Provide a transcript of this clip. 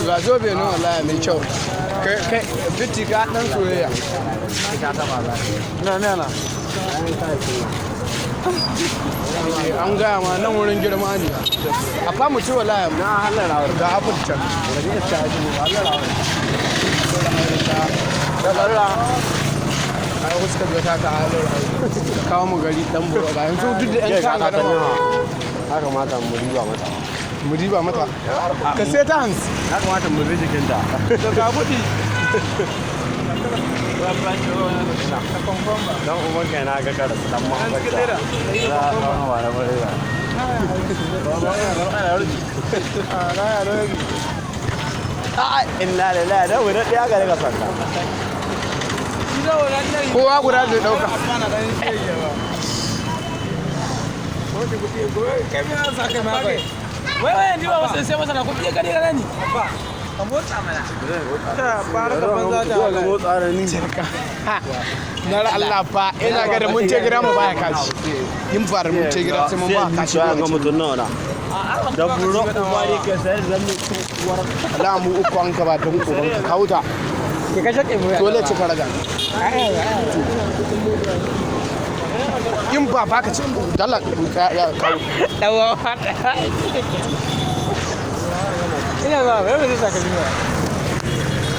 Ga zobe ne wallahi mai kyau. Kai bitti ka dan soyayya. Na. An gaya ma nan wurin girma ne. A fa mu ci wallahi na halara ga abin can. Ai huska biyo ta halara. Kawo mu gari dan buro ga yanzu duk da yan kan gada haka mata mu riba mata. Mu riba mata. Ka sai ta hands. Ya kamata mu bi jikinta. To ga budi. Dan uban kai na ga kada su dan mahabbata. Za a kawo wa da bare ba. Inna lillahi da wuri ɗaya ga daga sanda. Kowa guda zai ɗauka. Wai ni ba wasu sai masana kuɗi gari gani ni. Ka motsa mana. Ta fara ka banza ta. Ga motsa da ni. Na Allah fa ina ga da mun ce gira mu baya kashi. Yin fara mun ce gira sai mun ba kashi. Ga mutun nawa na. Da buro kuma ne ke sai zan kuwar. Allah mu uku an ka ba don uban ka kauta. Ke kashe ke mu. Dole ci karaga. In ba ka ci dala ya kawo. Dawa. Ina ba, bai zai saka ni ba.